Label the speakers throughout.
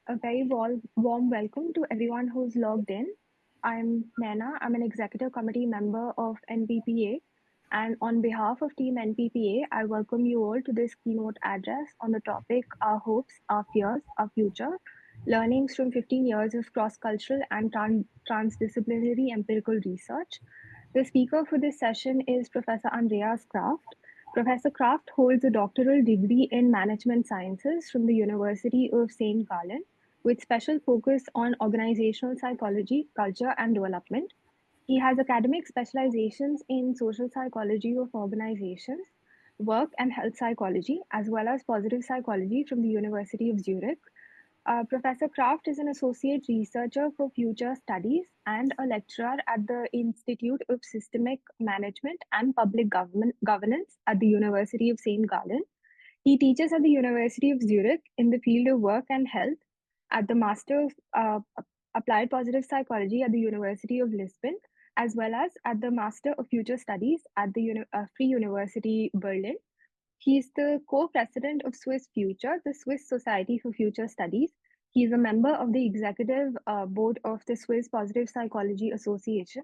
Speaker 1: A very warm welcome to everyone who's logged in. I'm Naina. I'm an executive committee member of NPPA. And on behalf of Team NPPA, I welcome you all to this keynote address on the topic Our Hopes, Our Fears, Our Future Learnings from 15 Years of Cross Cultural and Transdisciplinary Empirical Research. The speaker for this session is Professor Andreas Krafft. Professor Krafft holds a doctoral degree in management sciences from the University of St. Gallen with special focus on organizational psychology, culture, and development. He has academic specializations in social psychology of organizations, work and health psychology, as well as positive psychology from the University of Zurich. Professor Krafft is an associate researcher for future studies and a lecturer at the Institute of Systemic Management and Public Governance at the University of St. Gallen. He teaches at the University of Zurich in the field of work and health, at the Master of Applied Positive Psychology at the University of Lisbon, as well as at the Master of Future Studies at the Free University Berlin. He is the co-president of Swiss Future, the Swiss Society for Future Studies. He is a member of the executive board of the Swiss Positive Psychology Association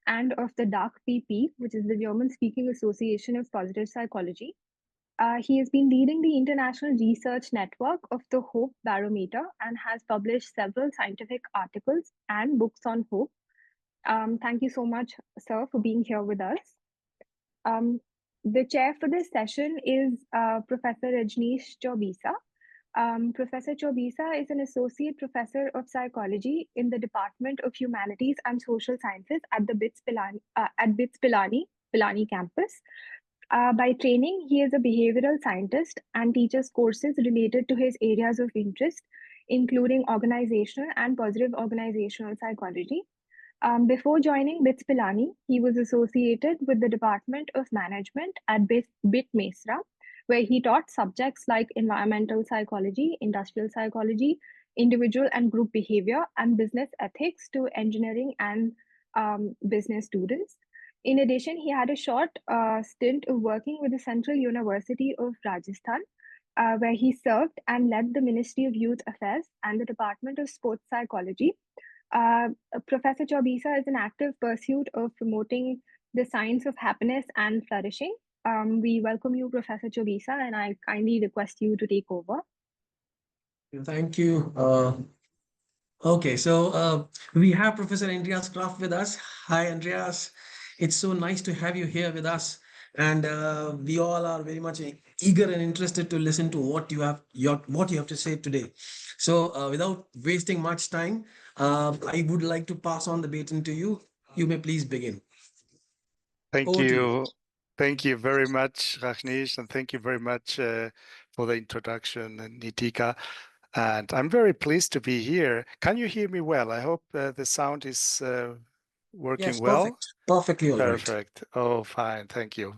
Speaker 1: and of the DACH-PP, which is the German-speaking Association of Positive Psychology. He has been leading the international research network of the Hope Barometer and has published several scientific articles and books on hope. Thank you so much, sir, for being here with us. Um, the chair for this session is Professor Rajneesh Chaubisa. Professor Chaubisa is an associate professor of psychology in the Department of Humanities and Social Sciences at the BITS Pilani campus. By training, he is a behavioral scientist and teaches courses related to his areas of interest, including organizational and positive organizational psychology. Before joining BITS Pilani, he was associated with the Department of Management at BIT Mesra, where he taught subjects like environmental psychology, industrial psychology, individual and group behavior, and business ethics to engineering and business students. In addition, he had a short stint of working with the Central University of Rajasthan, where he served and led the Ministry of Youth Affairs and the Department of Sports Psychology. Uh, Professor Chaubisa is an active pursuit of promoting the science of happiness and flourishing. We welcome you, Professor Chaubisa, and I kindly request you to take over.
Speaker 2: Thank you. Okay, so we have Professor Andreas Krafft with us. Hi, Andreas. It's so nice to have you here with us, and we all are very much eager and interested to listen to what you have to say today. So, without wasting much time, I would like to pass on the baton to you. You may please begin.
Speaker 3: Thank
Speaker 2: Over to you.
Speaker 3: you. Thank you very much, Rajneesh, and thank you very much for the introduction, Nitika. And I'm very pleased to be here. Can you hear me well? I hope the sound is working
Speaker 2: Yes,
Speaker 3: well.
Speaker 2: perfect. Perfectly all right.
Speaker 3: Perfect. Oh, fine. Thank you.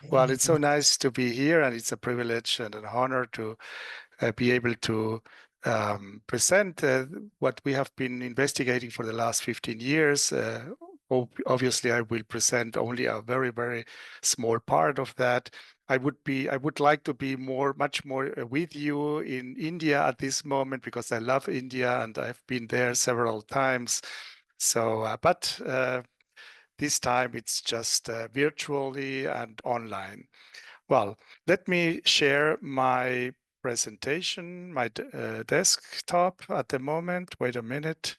Speaker 3: Well, it's so nice to be here, and it's a privilege and an honor to be able to present what we have been investigating for the last 15 years. Obviously, I will present only a very, very small part of that. I would like to be much more with you in India at this moment because I love India and I've been there several times. So, but this time it's just virtually and online. Well, let me share my presentation, my desktop at the moment. Wait a minute.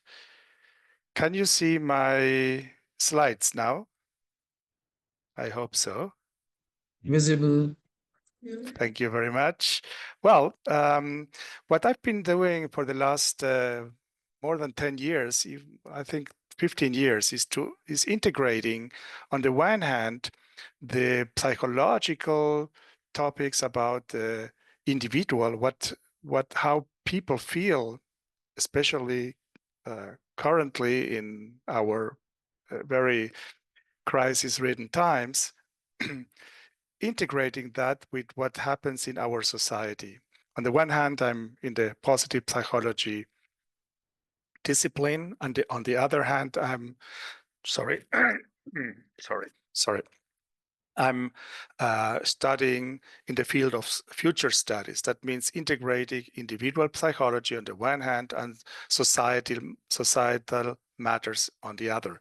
Speaker 3: Can you see my slides now? I hope so.
Speaker 2: Visible.
Speaker 3: Thank you very much. Well, what I've been doing for the last more than 10 years, I think 15 years, is integrating, on the one hand, the psychological topics about the individual, how people feel, especially currently in our very crisis-ridden times, integrating that with what happens in our society. On the one hand, I'm in the positive psychology discipline, and on the other hand, I'm sorry. I'm studying in the field of future studies. That means integrating individual psychology on the one hand and societal matters on the other.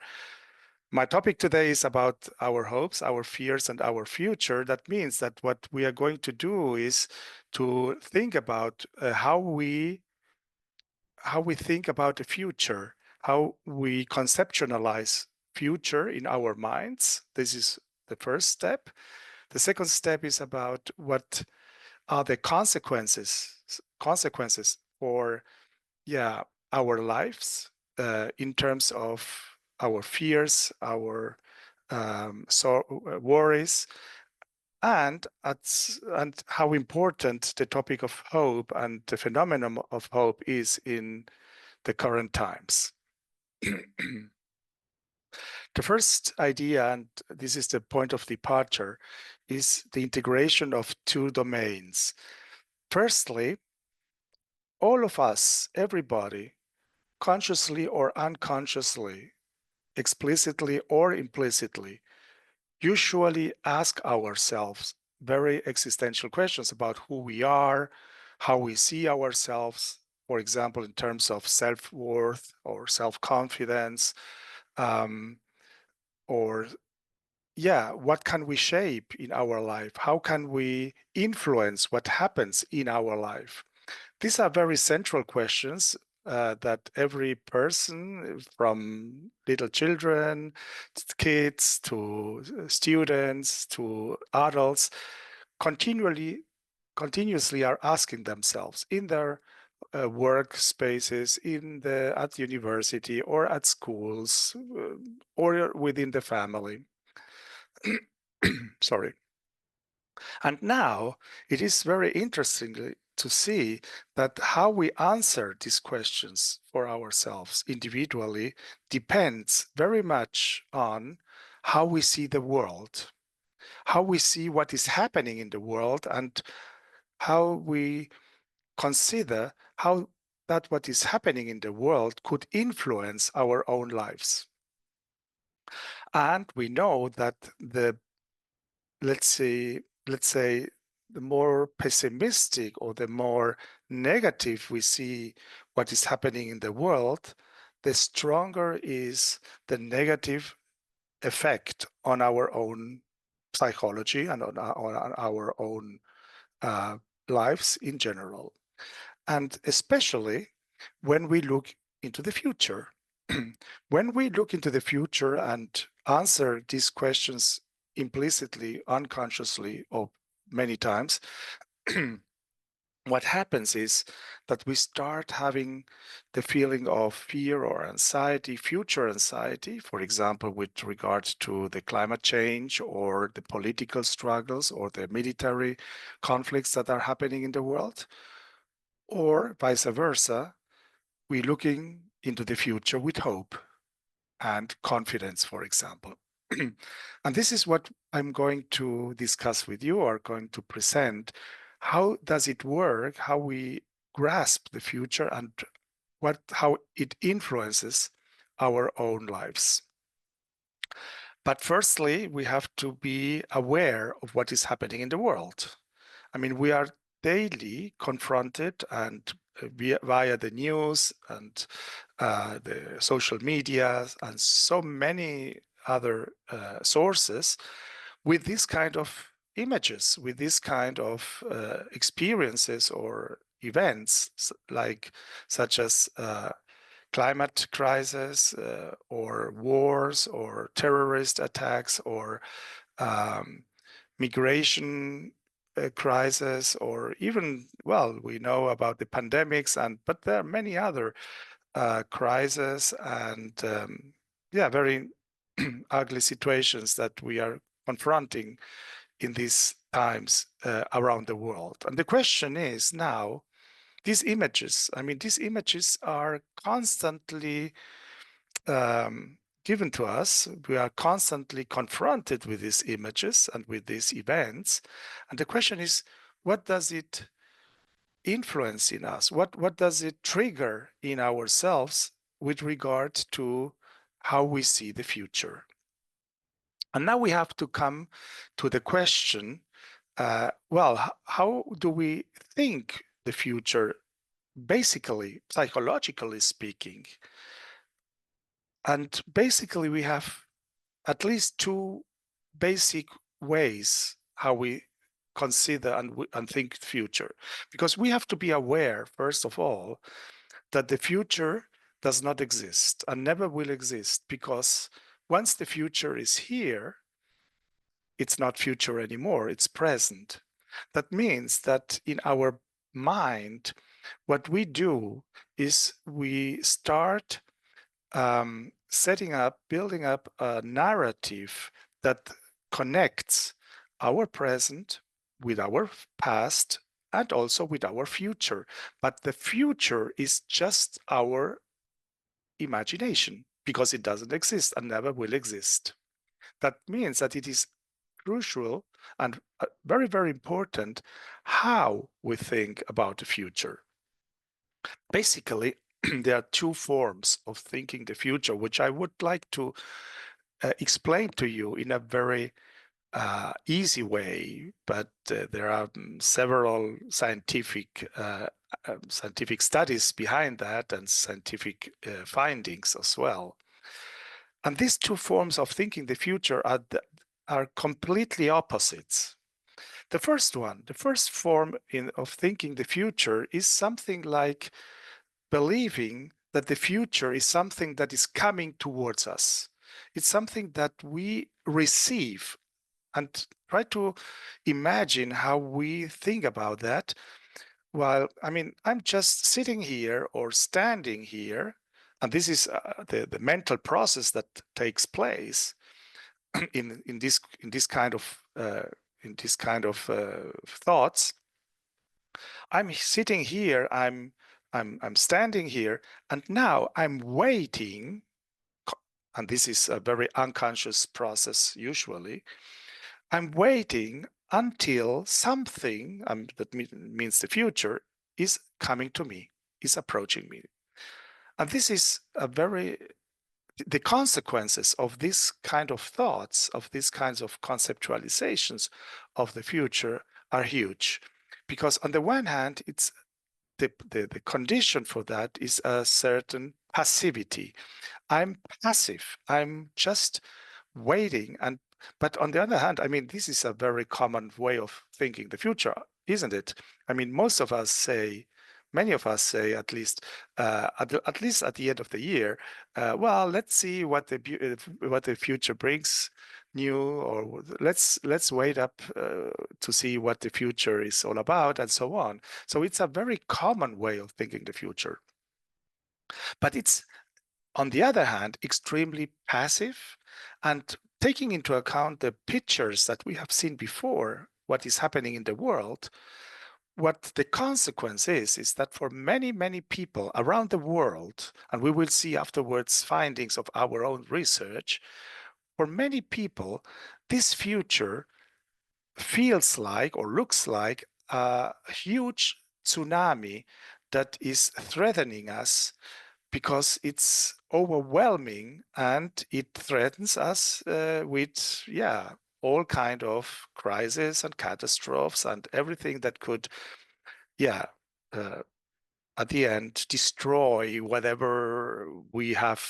Speaker 3: My topic today is about our hopes, our fears, and our future. That means that what we are going to do is to think about how we think about the future, how we conceptualize future in our minds. This is the first step. The second step is about what are the consequences for our lives in terms of our fears, our worries, and how important the topic of hope and the phenomenon of hope is in the current times. The first idea, and this is the point of departure, is the integration of two domains. Firstly, all of us, everybody, consciously or unconsciously, explicitly or implicitly, usually ask ourselves very existential questions about who we are, how we see ourselves, for example, in terms of self-worth or self-confidence, what can we shape in our life? How can we influence what happens in our life? These are very central questions that every person, from little children, kids, to students, to adults, continuously are asking themselves in their workspaces, at university or at schools, or within the family. Sorry. And now it is very interesting to see that how we answer these questions for ourselves individually depends very much on how we see the world, how we see what is happening in the world, and how we consider how that what is happening in the world could influence our own lives. And we know that let's say the more pessimistic or the more negative we see what is happening in the world, the stronger is the negative effect on our own psychology and on our own lives in general. And especially when we look into the future. When we look into the future and answer these questions implicitly, unconsciously, or many times, what happens is that we start having the feeling of fear or anxiety, future anxiety, for example, with regard to the climate change or the political struggles or the military conflicts that are happening in the world, or vice versa. We're looking into the future with hope and confidence, for example. And this is what I'm going to discuss with you, or going to present. How does it work? How we grasp the future and how it influences our own lives. But firstly, we have to be aware of what is happening in the world. I mean, we are daily confronted and via the news and the social media and so many other sources with this kind of images, with this kind of experiences or events, such as climate crisis or wars or terrorist attacks or migration crisis, or even, well, we know about the pandemics, but there are many other crises and very ugly situations that we are confronting in these times around the world. And the question is now, these images are constantly given to us. We are constantly confronted with these images and with these events. And the question is, what does it influence in us? What does it trigger in ourselves with regard to how we see the future? And now we have to come to the question, well, how do we think the future, basically, psychologically speaking? And basically, we have at least two basic ways how we consider and think future. Because we have to be aware, first of all, that the future does not exist and never will exist, because once the future is here, it's not future anymore, it's present. That means that in our mind, what we do is we start building up a narrative that connects our present with our past and also with our future. But the future is just our imagination because it doesn't exist and never will exist. That means that it is crucial and very, very important how we think about the future. Basically, there are two forms of thinking the future, which I would like to explain to you in a very easy way, but there are several scientific studies behind that and scientific findings as well. And these two forms of thinking the future are completely opposites. The first form of thinking the future is something like believing that the future is something that is coming towards us. It's something that we receive, and try to imagine how we think about that. Well, I mean, I'm just sitting here or standing here, and this is the mental process that takes place in this kind of thoughts. I'm sitting here, I'm standing here, and now I'm waiting, and this is a very unconscious process usually. I'm waiting until something that means the future is coming to me, is approaching me. And this is the consequences of this kind of thoughts, of these kinds of conceptualizations of the future are huge. Because on the one hand, it's the condition for that is a certain passivity. I'm passive. I'm just waiting. But on the other hand, I mean, this is a very common way of thinking the future, isn't it? I mean, many of us say, at least at the end of the year, well, let's see what the future brings new, or let's wait up to see what the future is all about, and so on. So it's a very common way of thinking the future. But it's, on the other hand, extremely passive, and taking into account the pictures that we have seen before, what is happening in the world, what the consequence is that for many, many people around the world, and we will see afterwards findings of our own research, for many people, this future feels like or looks like a huge tsunami that is threatening us, because it's overwhelming and it threatens us with all kind of crises and catastrophes and everything that could at the end destroy whatever we have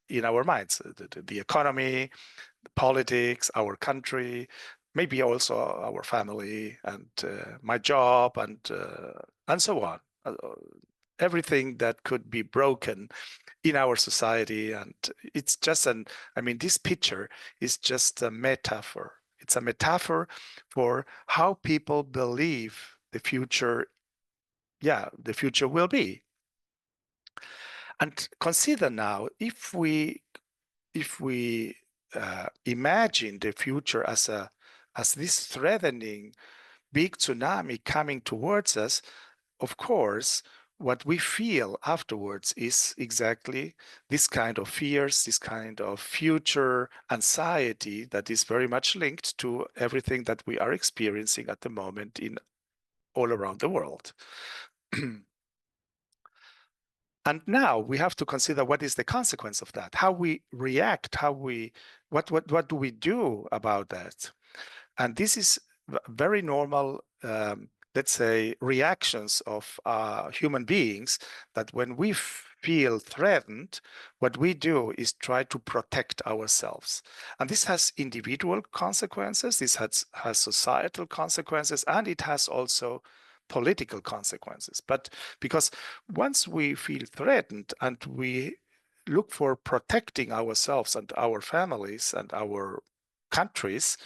Speaker 3: in our minds, the economy, the politics, our country, maybe also our family and my job and so on. Everything that could be broken in our society. And it's just this picture is just a metaphor. It's a metaphor for how people believe the future will be. And consider now, if we imagine the future as this threatening big tsunami coming towards us, of course, what we feel afterwards is exactly this kind of fears, this kind of future anxiety that is very much linked to everything that we are experiencing at the moment in all around the world. And now we have to consider what is the consequence of that, how we react, what do we do about that? And this is very normal, let's say, reactions of human beings, that when we feel threatened, what we do is try to protect ourselves. And this has individual consequences, this has societal consequences, and it has also political consequences. But because once we feel threatened and we look for protecting ourselves and our families and our countries,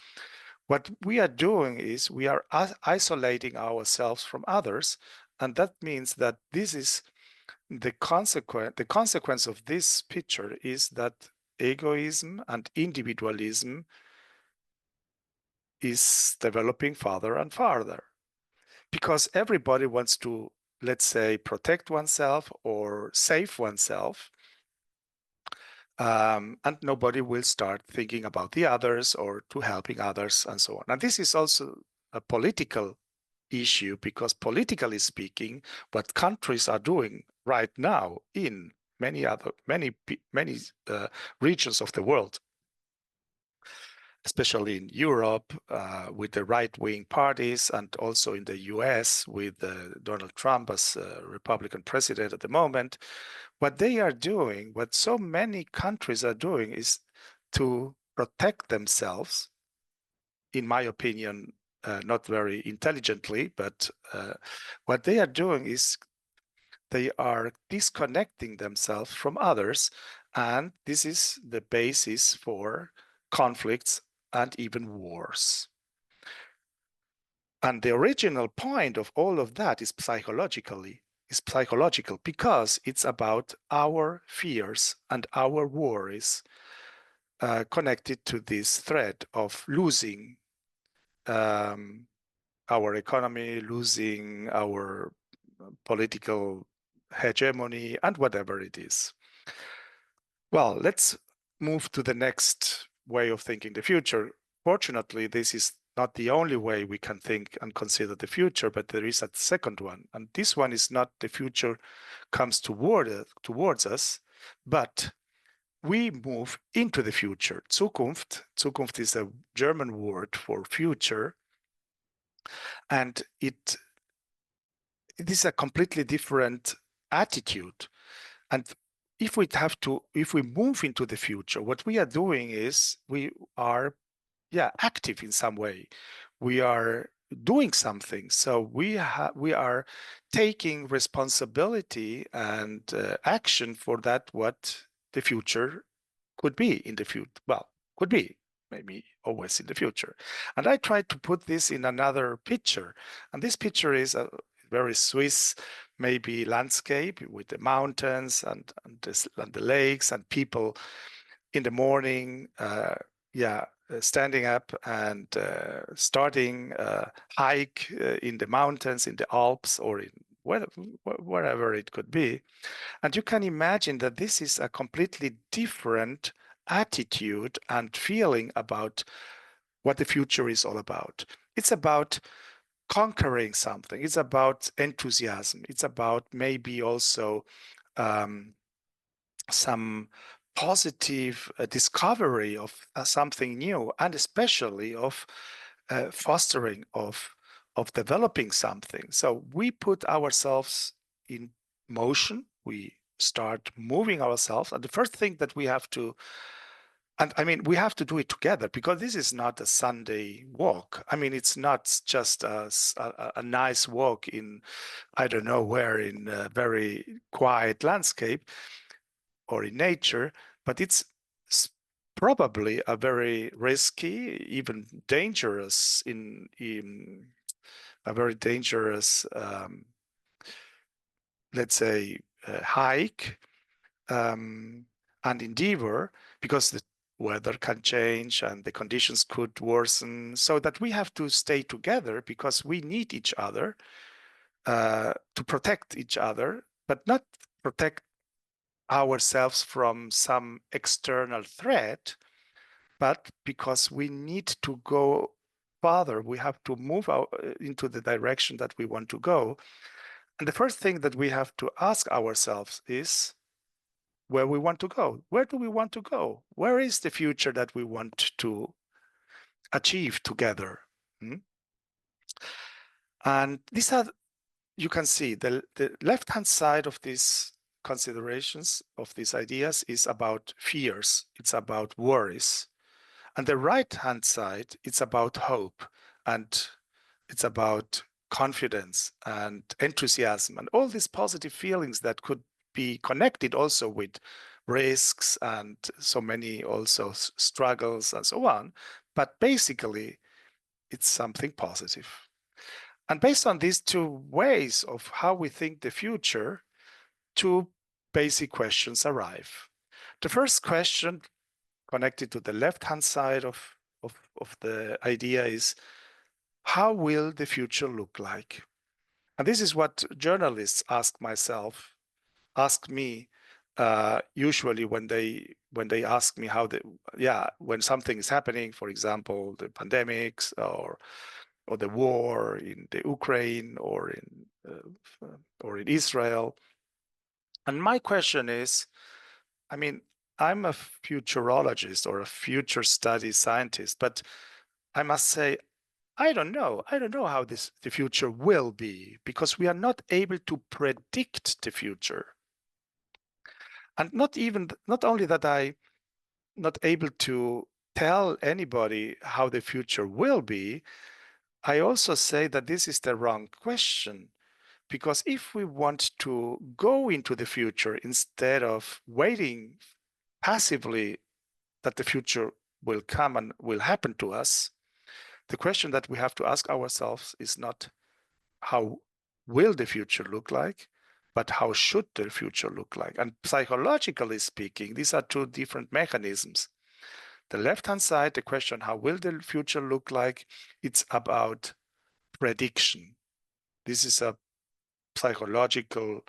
Speaker 3: what we are doing is we are isolating ourselves from others. And that means that this is the consequence of this picture is that egoism and individualism is developing farther and farther, because everybody wants to, let's say, protect oneself or save oneself, and nobody will start thinking about the others or to helping others and so on. And this is also a political issue, because politically speaking, what countries are doing right now in many regions of the world, especially in Europe, with the right-wing parties, and also in the US with Donald Trump as Republican president at the moment, what they are doing, what so many countries are doing, is to protect themselves, in my opinion, not very intelligently, but what they are doing is they are disconnecting themselves from others, and this is the basis for conflicts and even wars. And the original point of all of that is psychological, because it's about our fears and our worries connected to this threat of losing our economy, losing our political hegemony, and whatever it is. Well, let's move to the next way of thinking the future. Fortunately, this is not the only way we can think and consider the future, but there is a second one. And this one is not the future comes towards us, but we move into the future. Zukunft. Zukunft is a German word for future. And it is a completely different attitude. And if we move into the future, what we are doing is we are active in some way. We are doing something. So we are taking responsibility and action for that, what the future could be in the future. Well, could be, maybe always in the future. And I tried to put this in another picture. And this picture is a very Swiss, maybe, landscape with the mountains and the lakes and people in the morning, standing up and starting a hike in the mountains, in the Alps, or in wherever it could be. And you can imagine that this is a completely different attitude and feeling about what the future is all about. It's about conquering something. It's about enthusiasm. It's about maybe also some positive discovery of something new, and especially of fostering of developing something. So we put ourselves in motion. We start moving ourselves, and the first thing that we have to, and I mean, we have to do it together, because this is not a Sunday walk. I mean, it's not just a nice walk in, I don't know where, in a very quiet landscape or in nature, but it's probably a very risky, even dangerous, in a very dangerous, let's say, hike and endeavor, because the weather can change and the conditions could worsen, so that we have to stay together, because we need each other to protect each other, but not protect ourselves from some external threat, but because we need to go farther. We have to move out into the direction that we want to go. And the first thing that we have to ask ourselves is where we want to go. Where do we want to go? Where is the future that we want to achieve together? And these are, you can see the left-hand side of these considerations, of these ideas, is about fears. It's about worries. And the right-hand side, it's about hope, and it's about confidence and enthusiasm and all these positive feelings that could be connected also with risks and so many also struggles and so on. But basically, it's something positive. And based on these two ways of how we think the future, two basic questions arrive. The first question, connected to the left-hand side of the idea, is how will the future look like? And this is what journalists ask me usually when they ask me how when something is happening, for example, the pandemics or the war in the Ukraine or in Israel. And my question is, I mean, I'm a futurologist or a future studies scientist, but I must say, I don't know. I don't know how the future will be, because we are not able to predict the future. And not only that I'm not able to tell anybody how the future will be, I also say that this is the wrong question. Because if we want to go into the future instead of waiting passively that the future will come and will happen to us, the question that we have to ask ourselves is not how will the future look like, but how should the future look like? And psychologically speaking, these are two different mechanisms. The left-hand side, the question, how will the future look like? It's about prediction. This is a psychological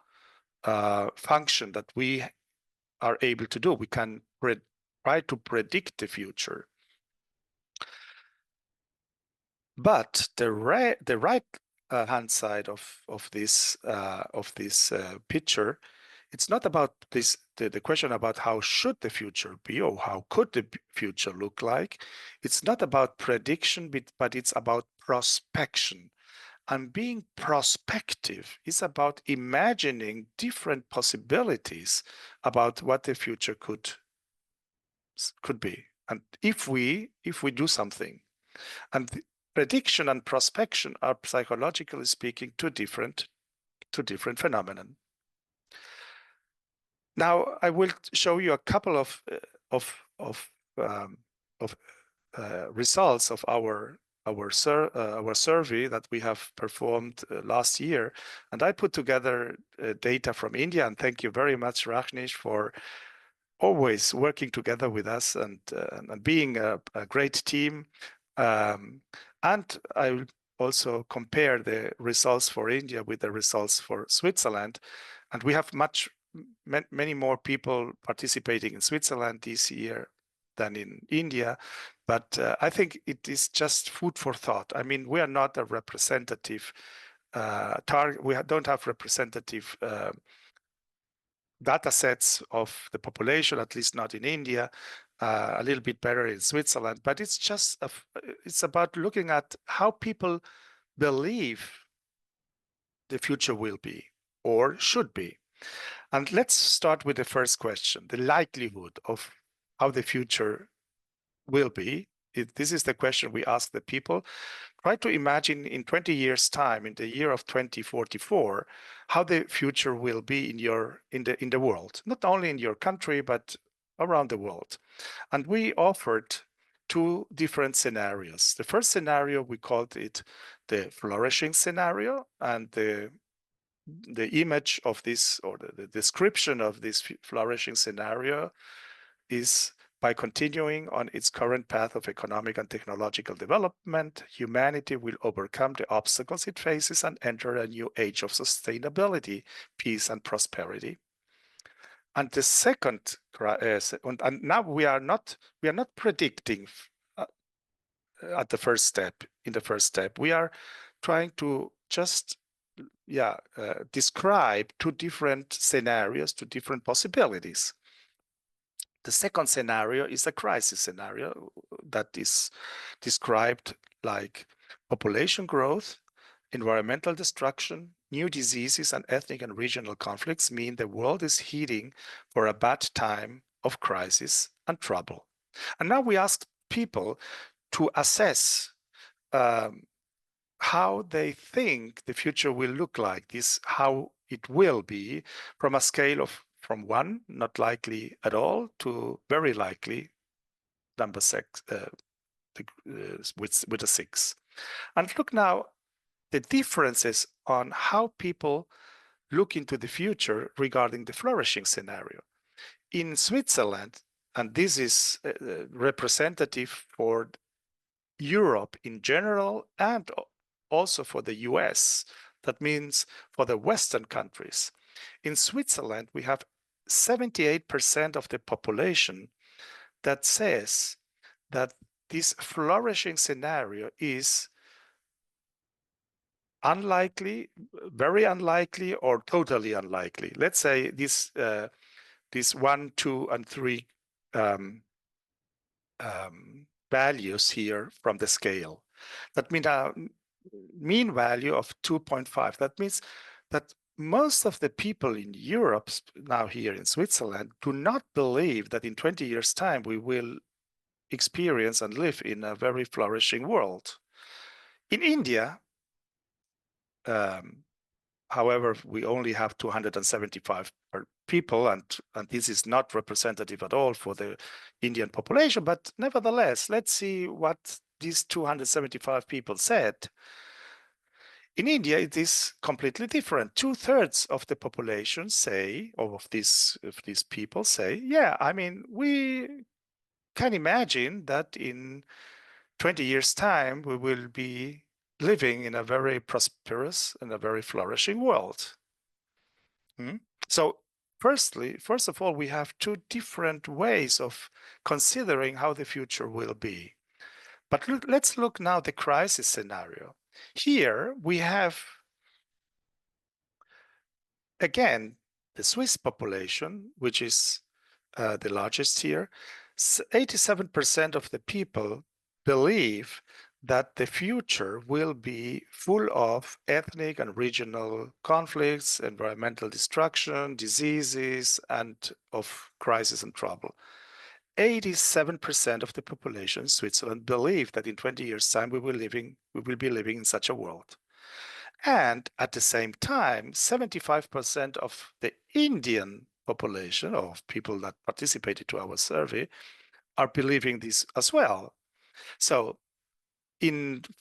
Speaker 3: function that we are able to do. We can try to predict the future. But the right hand side of this picture, it's not about this the question about how should the future be or how could the future look like. It's not about prediction, but it's about prospection. And being prospective is about imagining different possibilities about what the future could be. And if we do something, and prediction and prospection are, psychologically speaking, two different phenomena. Now I will show you a couple of results of our survey that we have performed last year, and I put together data from India. And thank you very much, Rajneesh, for always working together with us and being a great team. And I will also compare the results for India with the results for Switzerland. And we have many more people participating in Switzerland this year than in India. But I think it is just food for thought. I mean, we are not a representative target. We don't have representative data sets of the population, at least not in India. A little bit better in Switzerland, but it's just it's about looking at how people believe the future will be or should be. And let's start with the first question, the likelihood of how the future will be. This is the question we ask the people. Try to imagine in 20 years' time, in the year of 2044, how the future will be in the world, not only in your country, but around the world. And we offered two different scenarios. The first scenario, we called it the flourishing scenario, and the image of this, or the description of this flourishing scenario, is by continuing on its current path of economic and technological development, humanity will overcome the obstacles it faces and enter a new age of sustainability, peace, and prosperity. And the second, and now we are not predicting at the first step. In the first step, we are trying to just describe two different scenarios, two different possibilities. The second scenario is a crisis scenario that is described like population growth, environmental destruction, new diseases, and ethnic and regional conflicts mean the world is heading for a bad time of crisis and trouble. And now we ask people to assess how they think the future will look like, how it will be, from a scale of from 1, not likely at all, to very likely, number 6, with a 6. And look now the differences on how people look into the future regarding the flourishing scenario. In Switzerland, and this is representative for Europe in general and also for the US, that means for the Western countries. In Switzerland, we have 78% of the population that says that this flourishing scenario is unlikely, very unlikely, or totally unlikely. Let's say this 1, 2, and 3 values here from the scale. That means a mean value of 2.5. That means that most of the people in Europe, now here in Switzerland, do not believe that in 20 years' time we will experience and live in a very flourishing world. In India, however, we only have 275 people, and this is not representative at all for the Indian population, but nevertheless, let's see what these 275 people said. In India, it is completely different. 2/3 of the population say, or of these people say, yeah, I mean, we can imagine that in 20 years' time, we will be living in a very prosperous and a very flourishing world. So first of all, we have two different ways of considering how the future will be. But let's look now at the crisis scenario. Here we have, again, the Swiss population, which is the largest here. 87% of the people believe that the future will be full of ethnic and regional conflicts, environmental destruction, diseases, and of crisis and trouble. 87% of the population in Switzerland believe that in 20 years' time we will be living in such a world. And at the same time, 75% of the Indian population, of people that participated to our survey, are believing this as well. So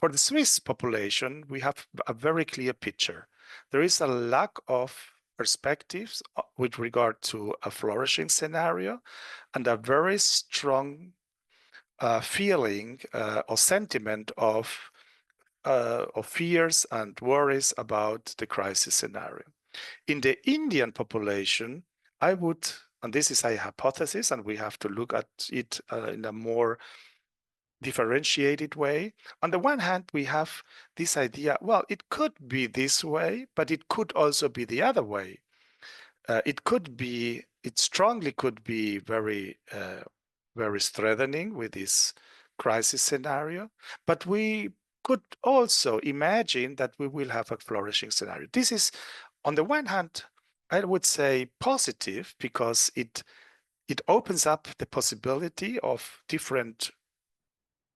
Speaker 3: for the Swiss population, we have a very clear picture. There is a lack of perspectives with regard to a flourishing scenario and a very strong feeling or sentiment of fears and worries about the crisis scenario. In the Indian population, I would, and this is a hypothesis, and we have to look at it in a more differentiated way. On the one hand, we have this idea, well, it could be this way, but it could also be the other way. It strongly could be very, very threatening with this crisis scenario, but we could also imagine that we will have a flourishing scenario. This is, on the one hand, I would say positive, because it opens up the possibility of different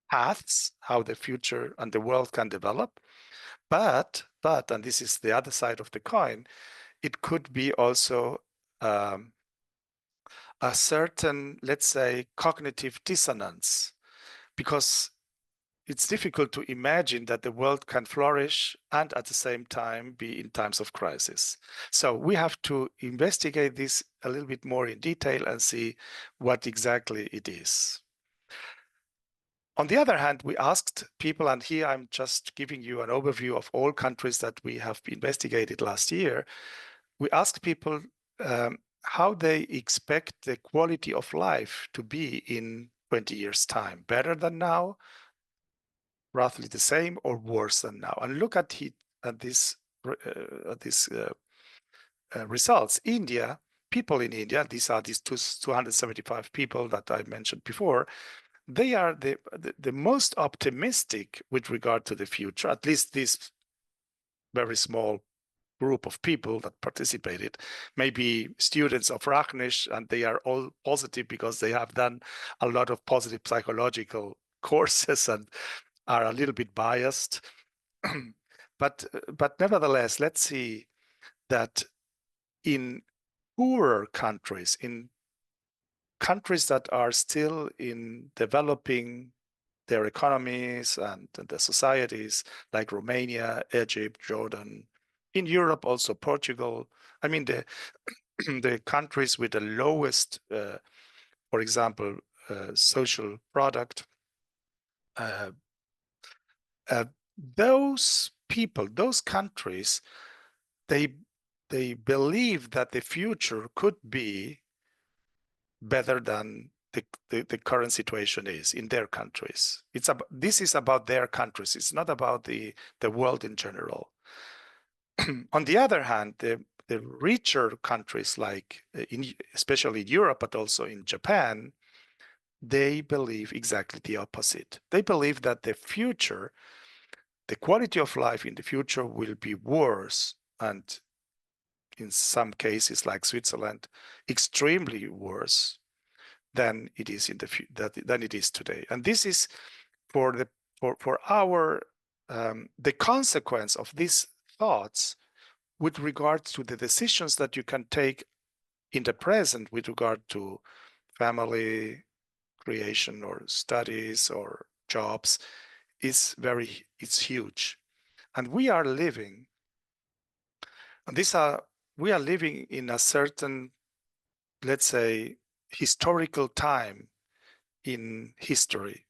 Speaker 3: paths, how the future and the world can develop. But, and this is the other side of the coin, it could be also a certain, let's say, cognitive dissonance, because it's difficult to imagine that the world can flourish and at the same time be in times of crisis. So we have to investigate this a little bit more in detail and see what exactly it is. On the other hand, we asked people, and here I'm just giving you an overview of all countries that we have investigated last year. We asked people how they expect the quality of life to be in 20 years' time, better than now, roughly the same, or worse than now. And look at this results. India, people in India, these 275 people that I mentioned before, they are the most optimistic with regard to the future, at least this very small group of people that participated, maybe students of Rachnish, and they are all positive because they have done a lot of positive psychological courses and are a little bit biased. but nevertheless, let's see that in poorer countries, in countries that are still in developing their economies and their societies, like Romania, Egypt, Jordan, in Europe also Portugal. I mean, the countries with the lowest, for example, social product, those people, those countries, they believe that the future could be better than the current situation is in their countries. This is about their countries. It's not about the world in general. On the other hand, the richer countries, like especially Europe, but also in Japan, they believe exactly the opposite. They believe that the future, the quality of life in the future will be worse, and in some cases, like Switzerland, extremely worse than it is than it is today. And this is for our the consequence of these thoughts with regard to the decisions that you can take in the present with regard to family creation or studies or jobs it's huge. And we are living in a certain, let's say, historical time in history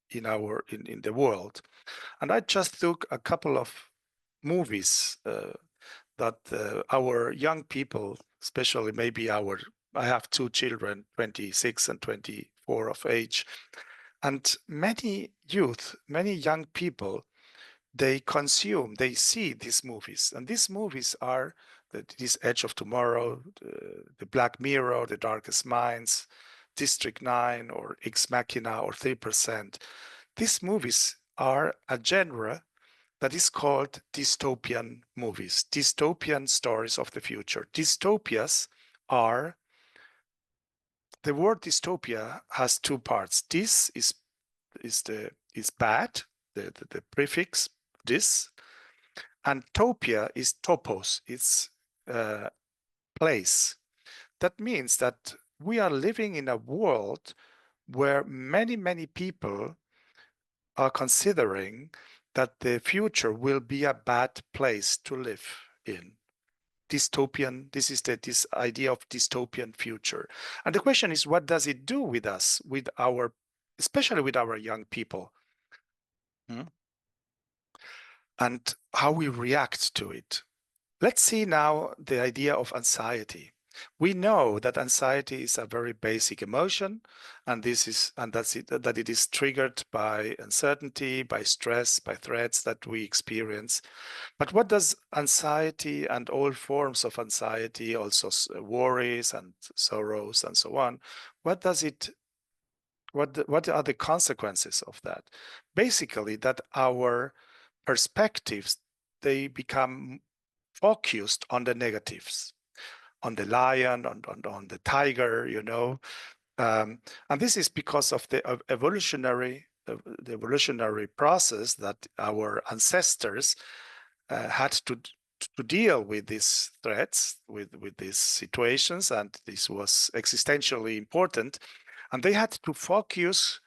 Speaker 3: in the world. And I just took a couple of movies that our young people, especially maybe I have two children, 26 and 24 of age, and many young people, they see these movies. And these movies are this Edge of Tomorrow, the Black Mirror, The Darkest Minds, District 9, or Ex Machina, or 3%. These movies are a genre that is called dystopian movies, dystopian stories of the future. Dystopias are, the word dystopia has two parts. This is bad, the prefix this, and topia is topos, it's place. That means that we are living in a world where many people are considering that the future will be a bad place to live in. Dystopian, this is this idea of dystopian future. And the question is, what does it do with us, especially with our young people? And how we react to it. Let's see now the idea of anxiety. We know that anxiety is a very basic emotion, and that it is triggered by uncertainty, by stress, by threats that we experience. But what does anxiety and all forms of anxiety, also worries and sorrows and so on, what are the consequences of that? Basically, that our perspectives, they become focused on the negatives, on the lion, on the tiger, and this is because of the evolutionary process that our ancestors had to deal with these threats, with these situations, and this was existentially important, and they had to focus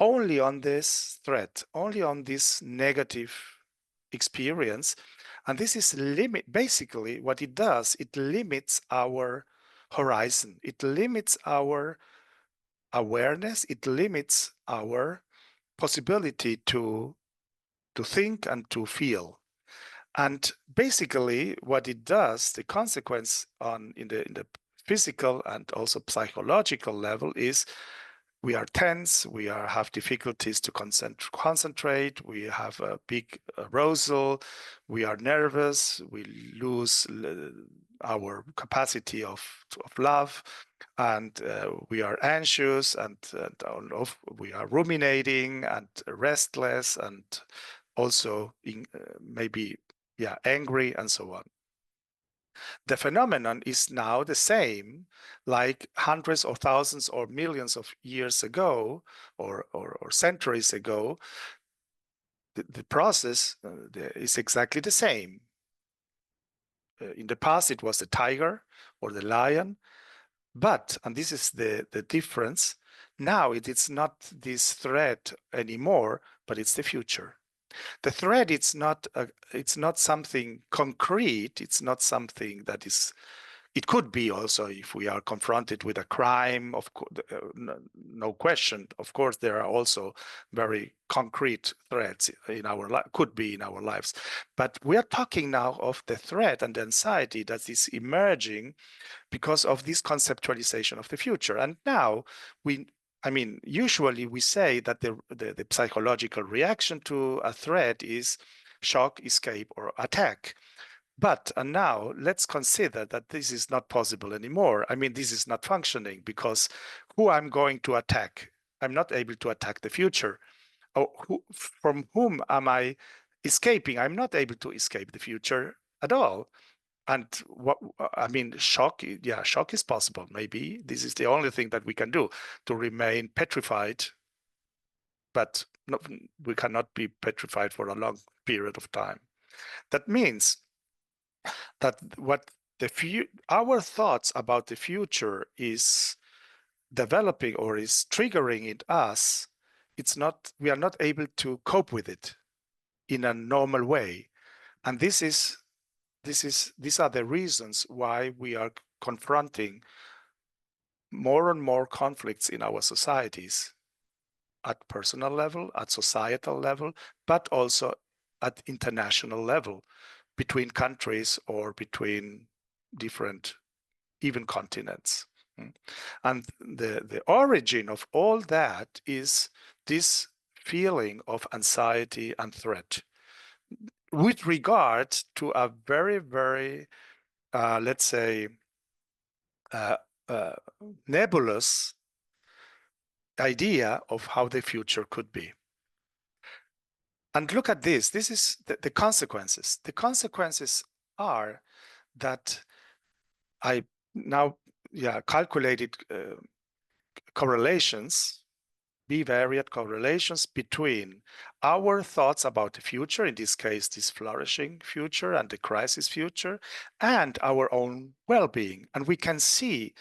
Speaker 3: only on this threat, only on this negative experience. And this is basically what it does, it limits our horizon, it limits our awareness, it limits our possibility to think and to feel. And basically what it does, the consequence in the physical and also psychological level, is we are tense, we have difficulties to concentrate, we have a big arousal, we are nervous, we lose our capacity of love, and we are anxious, and we are ruminating and restless, and also maybe angry, and so on. The phenomenon is now the same like hundreds or thousands or millions of years ago, or centuries ago. The process is exactly the same. In the past, it was the tiger or the lion, but, and this is the difference, now it's not this threat anymore, but it's the future. The threat, it's not something concrete, it's not something that is. It could be also if we are confronted with a crime, no question. Of course, there are also very concrete threats in our life, could be in our lives. But we are talking now of the threat and the anxiety that is emerging because of this conceptualization of the future. And now usually we say that the psychological reaction to a threat is shock, escape, or attack. But now let's consider that this is not possible anymore. This is not functioning, because who I'm going to attack? I'm not able to attack the future. From whom am I escaping? I'm not able to escape the future at all. And shock, shock is possible. Maybe this is the only thing that we can do to remain petrified, but we cannot be petrified for a long period of time. That means that our thoughts about the future is developing or is triggering in us, we are not able to cope with it in a normal way. And these are the reasons why we are confronting more and more conflicts in our societies, at personal level, at societal level, but also at international level, between countries or between different, even continents. And the origin of all that is this feeling of anxiety and threat with regard to a very, very, let's say, nebulous idea of how the future could be. And look at this. This is the consequences. The consequences are that I now calculated correlations, bivariate correlations between our thoughts about the future, in this case, this flourishing future and the crisis future, and our own well-being. And we can see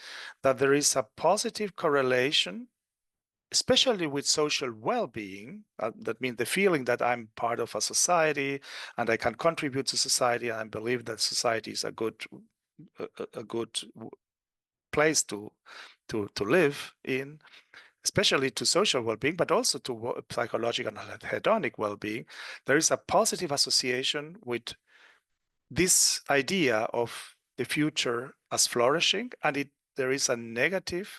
Speaker 3: that there is a positive correlation, especially with social well-being. That means the feeling that I'm part of a society and I can contribute to society. I believe that society is a good place to live in, especially to social well-being, but also to psychological and hedonic well-being. There is a positive association with this idea of the future as flourishing, and there is a negative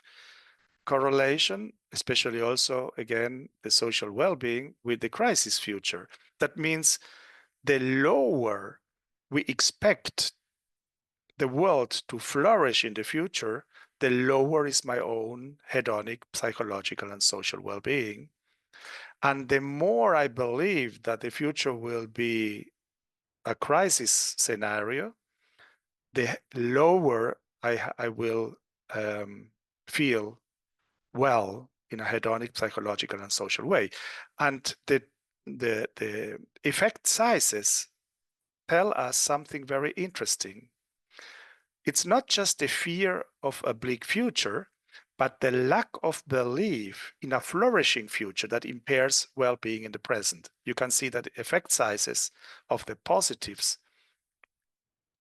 Speaker 3: correlation, especially also, again, the social well-being with the crisis future. That means the lower we expect the world to flourish in the future, the lower is my own hedonic, psychological, and social well-being. And the more I believe that the future will be a crisis scenario, the lower I will feel well in a hedonic, psychological, and social way. And the effect sizes tell us something very interesting. It's not just the fear of a bleak future, but the lack of belief in a flourishing future that impairs well-being in the present. You can see that the effect sizes of the positives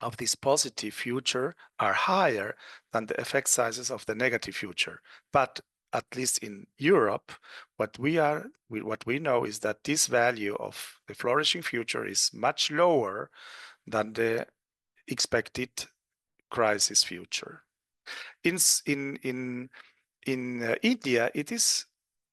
Speaker 3: of this positive future are higher than the effect sizes of the negative future. But at least in Europe, what we know is that this value of the flourishing future is much lower than the expected crisis future. In India, it is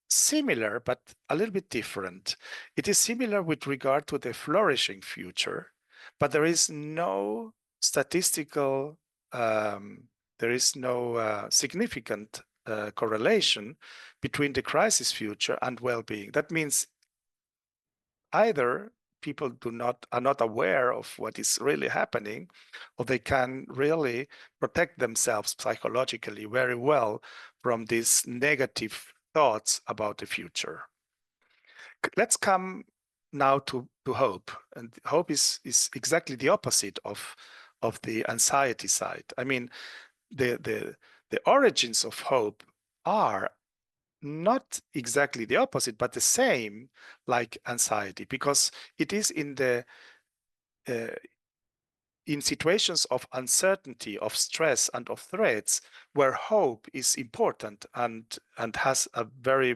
Speaker 3: similar, but a little bit different. It is similar with regard to the flourishing future, but there is no statistical, there is no significant correlation between the crisis future and well-being. That means either people are not aware of what is really happening, or they can really protect themselves psychologically very well from these negative thoughts about the future. Let's come now to hope. And hope is exactly the opposite of the anxiety side. I mean, the origins of hope are not exactly the opposite, but the same like anxiety, because it is in situations of uncertainty, of stress, and of threats where hope is important and has a very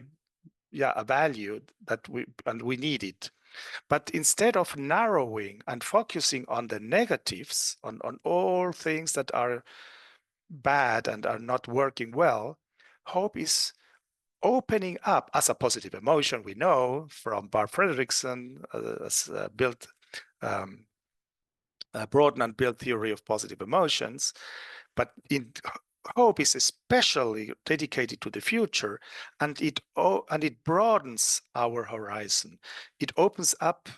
Speaker 3: a value that we need it. But instead of narrowing and focusing on the negatives, on all things that are bad and are not working well, hope is opening up as a positive emotion. We know from Bar Fredrickson, built broaden and build theory of positive emotions, but hope is especially dedicated to the future, and it broadens our horizon. It opens up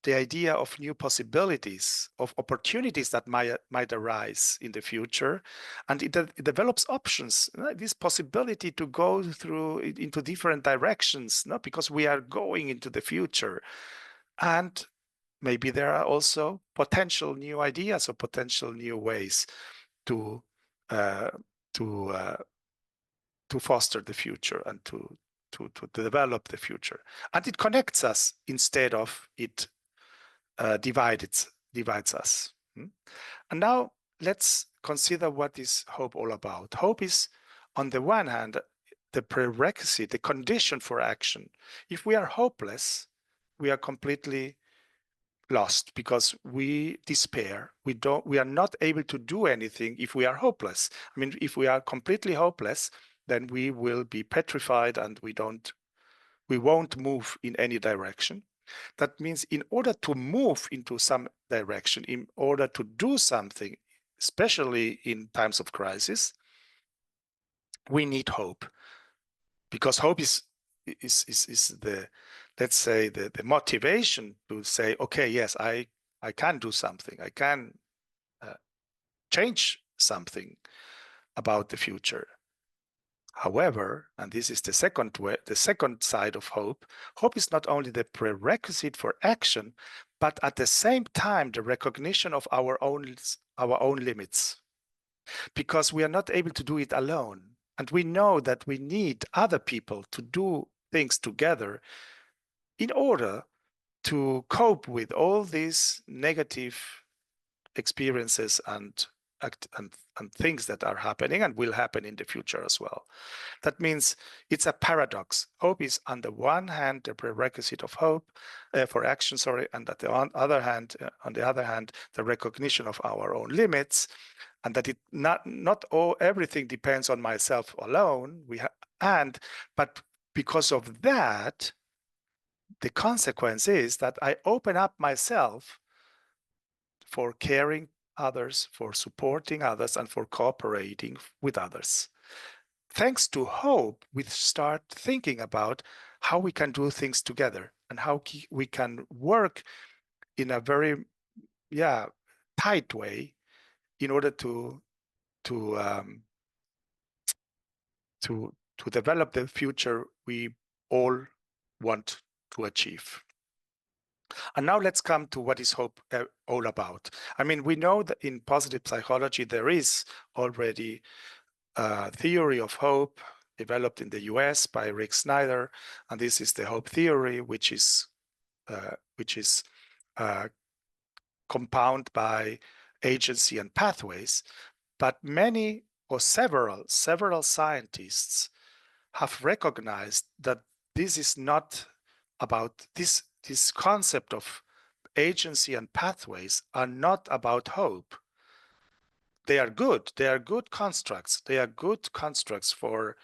Speaker 3: the idea of new possibilities, of opportunities that might arise in the future, and it develops options. This possibility to go into different directions, not because we are going into the future, and maybe there are also potential new ideas or potential new ways to foster the future and to develop the future. And it connects us instead of it divides us. And now let's consider what is hope all about. Hope is, on the one hand, the prerequisite, the condition for action. If we are hopeless, we are completely lost because we despair. We are not able to do anything if we are hopeless. I mean, if we are completely hopeless, then we will be petrified and we won't move in any direction. That means in order to move into some direction, in order to do something, especially in times of crisis, we need hope, because hope is the, let's say, the motivation to say, okay, yes, I can do something. I can change something about the future. However, and this is the second side of hope, hope is not only the prerequisite for action, but at the same time, the recognition of our own limits, because we are not able to do it alone. And we know that we need other people to do things together in order to cope with all these negative experiences and things that are happening and will happen in the future as well. That means it's a paradox. Hope is, on the one hand, the prerequisite of hope for action, and at the other hand, the recognition of our own limits, and that everything depends on myself alone. But because of that, the consequence is that I open up myself for caring others, for supporting others, and for cooperating with others. Thanks to hope, we start thinking about how we can do things together and how we can work in a very tight way in order to develop the future we all want to achieve. And now let's come to what is hope all about. I mean, we know that in positive psychology, there is already a theory of hope developed in the US by Rick Snyder. And this is the hope theory, which is compounded by agency and pathways. But many or several scientists have recognized that this is not about this concept of agency and pathways are not about hope. They are good. They are good constructs. They are good constructs for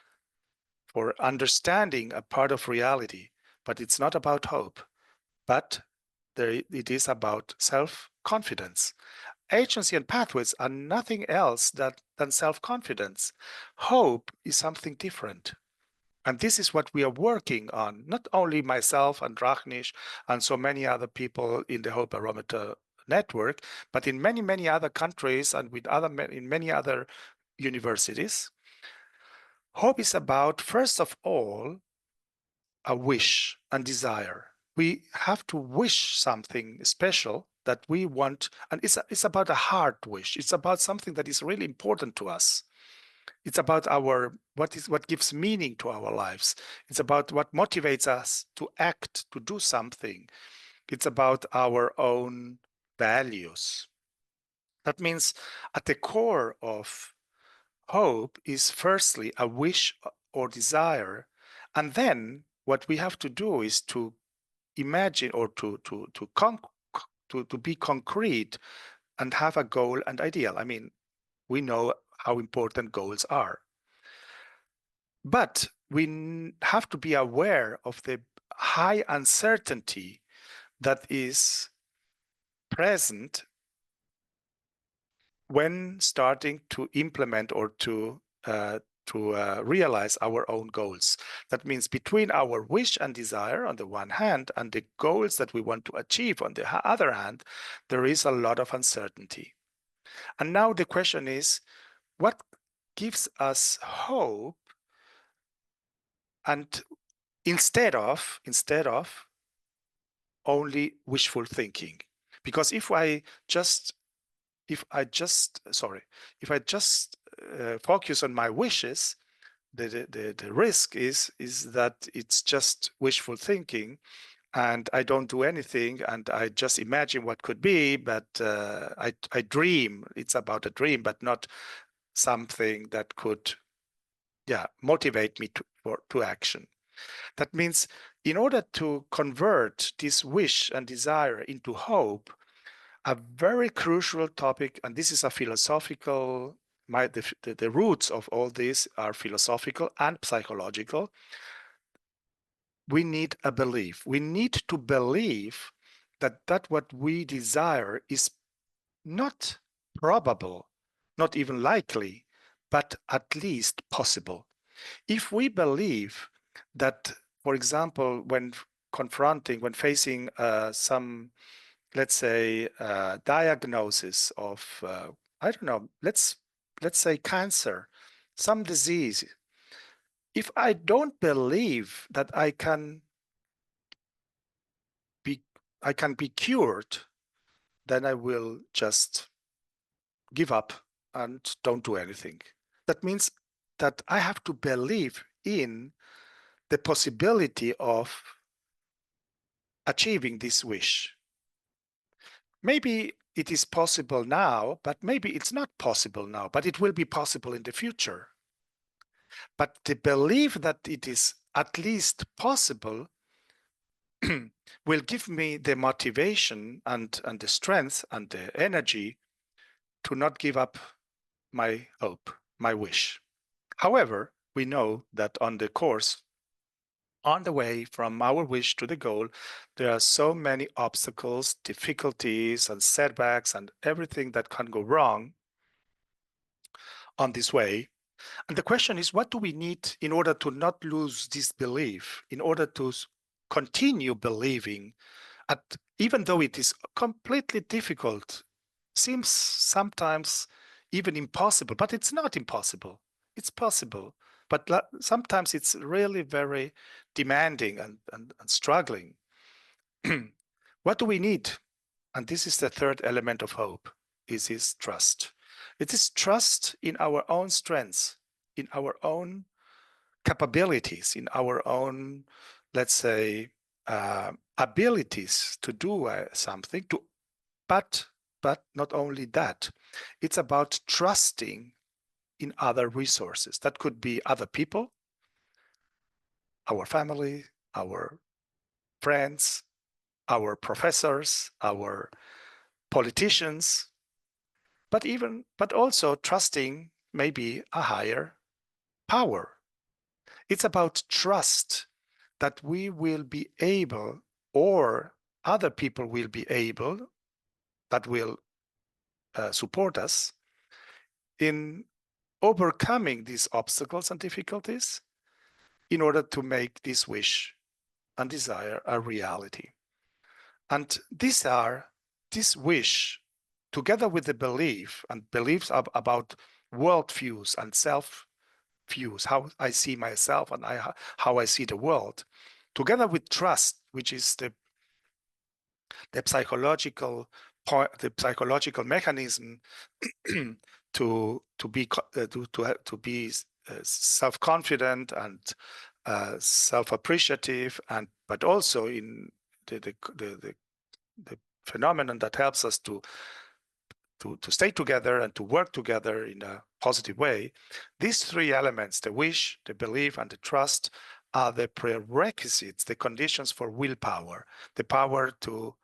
Speaker 3: or understanding a part of reality, but it's not about hope, but it is about self-confidence. Agency and pathways are nothing else than self-confidence. Hope is something different. And this is what we are working on, not only myself and Rachnish and so many other people in the Hope Barometer network, but in many, many other countries and in many other universities. Hope is about, first of all, a wish and desire. We have to wish something special that we want, and it's about a heart wish. It's about something that is really important to us. It's about what gives meaning to our lives. It's about what motivates us to act, to do something. It's about our own values. That means at the core of hope is firstly a wish or desire, and then what we have to do is to imagine or to be concrete and have a goal and ideal. I mean, we know how important goals are, but we have to be aware of the high uncertainty that is present when starting to implement or to realize our own goals. That means between our wish and desire on the one hand and the goals that we want to achieve on the other hand, there is a lot of uncertainty. And now the question is, what gives us hope? And instead of only wishful thinking, because if I just focus on my wishes, the risk is that it's just wishful thinking, and I don't do anything, and I just imagine what could be, but I dream. It's about a dream, but not something that could, motivate me to action. That means in order to convert this wish and desire into hope, a very crucial topic, and this is a philosophical, the roots of all this are philosophical and psychological. We need a belief. We need to believe that what we desire is not probable, not even likely, but at least possible. If we believe that, for example, when facing some, let's say, diagnosis of, I don't know, let's say cancer, some disease, if I don't believe that I can be cured, then I will just give up and don't do anything. That means that I have to believe in the possibility of achieving this wish. Maybe it is possible now, but maybe it's not possible now, but it will be possible in the future. But the belief that it is at least possible will give me the motivation and the strength and the energy to not give up my hope, my wish. However, we know that on the course, on the way from our wish to the goal, there are so many obstacles, difficulties, and setbacks, and everything that can go wrong on this way. And the question is, what do we need in order to not lose this belief, in order to continue believing, even though it is completely difficult, seems sometimes even impossible, but it's not impossible. It's possible. But sometimes it's really very demanding and struggling. What do we need? And this is the third element of hope, is trust. It is trust in our own strengths, in our own capabilities, in our own, let's say, abilities to do something. But not only that, it's about trusting in other resources. That could be other people, our family, our friends, our professors, our politicians, but also trusting maybe a higher power. It's about trust that we will be able, or other people will be able, that will support us in overcoming these obstacles and difficulties in order to make this wish and desire a reality. And this wish, together with the belief and beliefs about world views and self views, how I see myself and how I see the world, together with trust, which is the psychological point, the psychological mechanism to be self-confident and self-appreciative, and but also in the phenomenon that helps us to stay together and to work together in a positive way. These three elements, the wish, the belief, and the trust, are the prerequisites, the conditions for willpower, the power to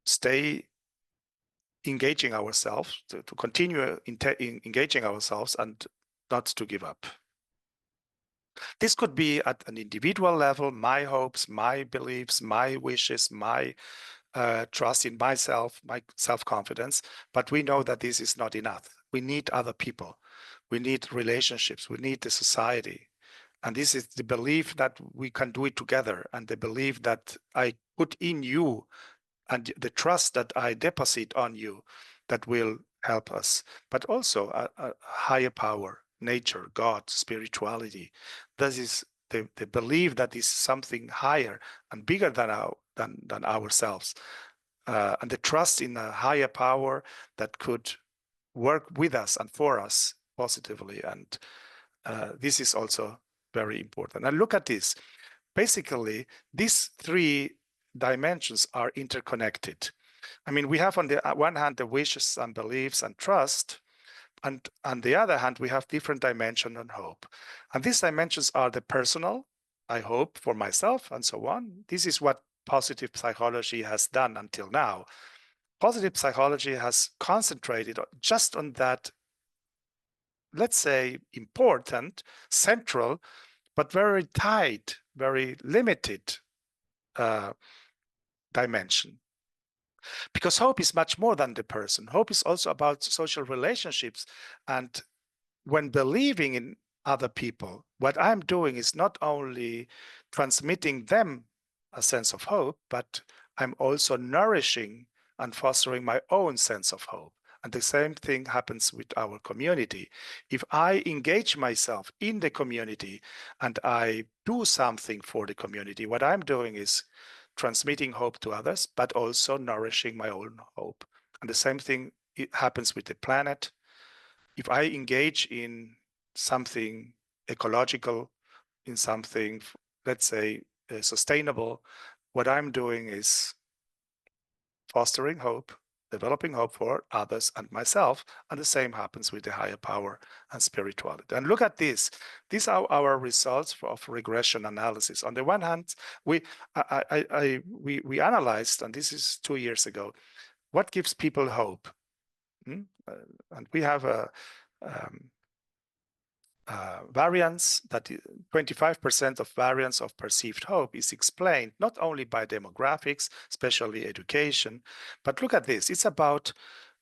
Speaker 3: stay engaging ourselves, to continue engaging ourselves and not to give up. This could be at an individual level, my hopes, my beliefs, my wishes, my trust in myself, my self-confidence, but we know that this is not enough. We need other people. We need relationships. We need the society. And this is the belief that we can do it together, and the belief that I put in you and the trust that I deposit on you that will help us, but also a higher power, nature, God, spirituality. This is the belief that is something higher and bigger than ourselves, and the trust in a higher power that could work with us and for us positively. And this is also very important. And look at this. Basically, these three dimensions are interconnected. I mean, we have on the one hand the wishes and beliefs and trust, and on the other hand, we have different dimensions on hope. And these dimensions are the personal, I hope for myself, and so on. This is what positive psychology has done until now. Positive psychology has concentrated just on that, let's say, important, central, but very tight, very limited dimension. Because hope is much more than the person. Hope is also about social relationships. And when believing in other people, what I'm doing is not only transmitting them a sense of hope, but I'm also nourishing and fostering my own sense of hope. And the same thing happens with our community. If I engage myself in the community and I do something for the community, what I'm doing is transmitting hope to others, but also nourishing my own hope. And the same thing happens with the planet. If I engage in something ecological, in something, let's say, sustainable, what I'm doing is fostering hope, developing hope for others and myself. And the same happens with the higher power and spirituality. And look at this. These are our results of regression analysis. On the one hand, we analyzed, and this is 2 years ago, what gives people hope. And we have a variance that 25% of variance of perceived hope is explained not only by demographics, especially education, but look at this. It's about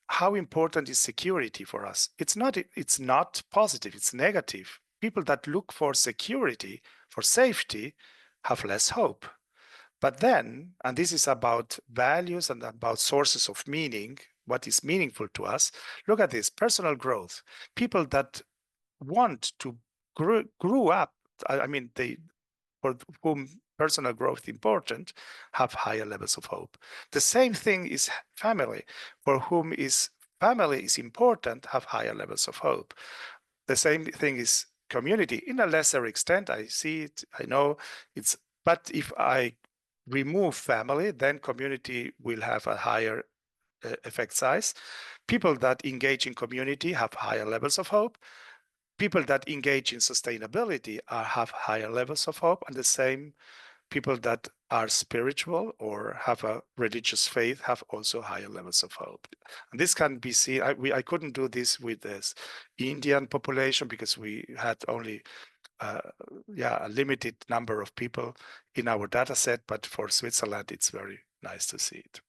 Speaker 3: how important is security for us. It's not positive, it's negative. People that look for security, for safety, have less hope. But then, and this is about values and about sources of meaning, what is meaningful to us, look at this, personal growth. People that want to grow up, I mean, for whom personal growth is important, have higher levels of hope. The same thing is family. For whom family is important, have higher levels of hope. The same thing is community. In a lesser extent, I see it, I know it's, but if I remove family, then community will have a higher effect size. People that engage in community have higher levels of hope. People that engage in sustainability have higher levels of hope, and the same people that are spiritual or have a religious faith have also higher levels of hope. And this can be seen. I couldn't do this with this Indian population because we had only a limited number of people in our data set, but for Switzerland, it's very nice to see it.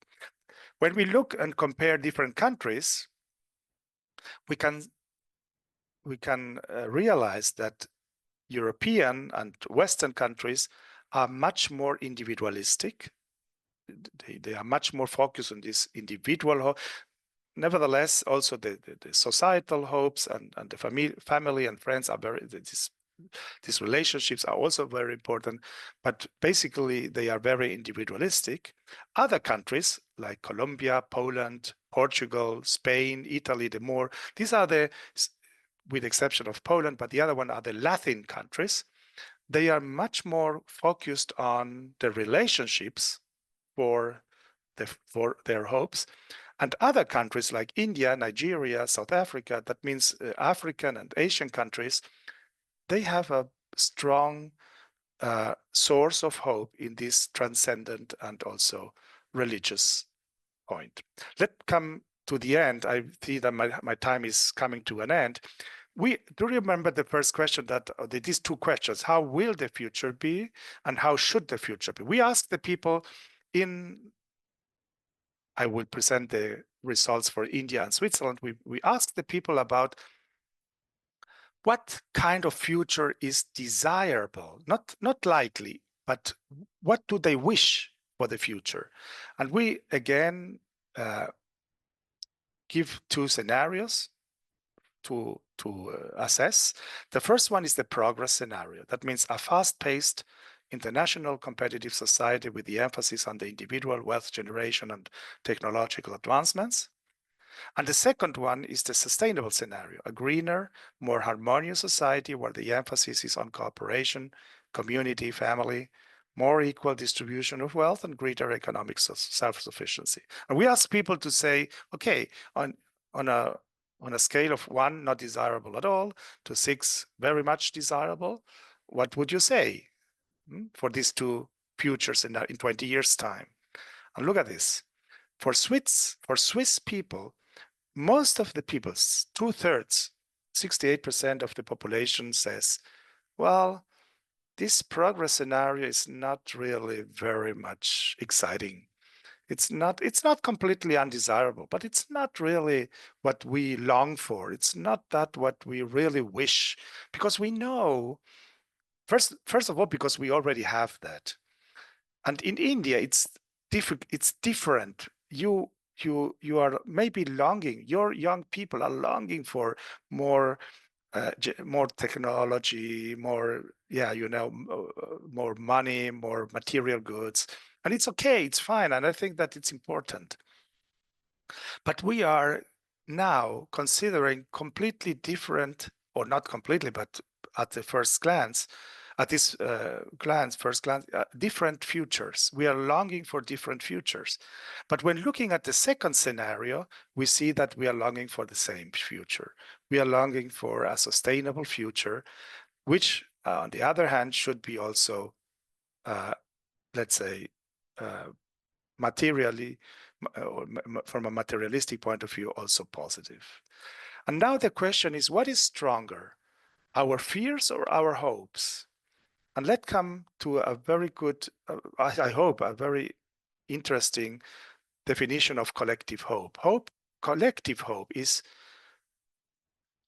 Speaker 3: When we look and compare different countries, we can realize that European and Western countries are much more individualistic. They are much more focused on this individual. Nevertheless, also the societal hopes and the family and friends are very, these relationships are also very important, but basically they are very individualistic. Other countries like Colombia, Poland, Portugal, Spain, Italy, these are the, with the exception of Poland, but the other one are the Latin countries. They are much more focused on the relationships for their hopes. And other countries like India, Nigeria, South Africa, that means African and Asian countries, they have a strong source of hope in this transcendent and also religious point. Let's come to the end. I see that my time is coming to an end. Do you remember the first question that these two questions, how will the future be and how should the future be? We asked the people I will present the results for India and Switzerland. We asked the people about what kind of future is desirable, not likely, but what do they wish for the future? And we again give two scenarios to assess. The first one is the progress scenario. That means a fast-paced international competitive society with the emphasis on the individual wealth generation and technological advancements. And the second one is the sustainable scenario, a greener, more harmonious society where the emphasis is on cooperation, community, family, more equal distribution of wealth, and greater economic self-sufficiency. And we ask people to say, okay, on a scale of 1, not desirable at all, to 6, very much desirable, what would you say for these two futures in 20 years' time? And look at this. For Swiss people, most of the people, 2/3, 68% of the population says, well, this progress scenario is not really very much exciting. It's not completely undesirable, but it's not really what we long for. It's not that what we really wish, because we know, first of all, because we already have that. And in India, it's different. You are maybe longing, your young people are longing for more technology, more more money, more material goods. And it's okay, it's fine. And I think that it's important. But we are now considering completely different, or not completely, but at the first glance, different futures. We are longing for different futures. But when looking at the second scenario, we see that we are longing for the same future. We are longing for a sustainable future, which on the other hand should be also, let's say, materially, from a materialistic point of view, also positive. And now the question is, what is stronger, our fears or our hopes? And let's come to a very good, I hope, a very interesting definition of collective hope. Collective hope is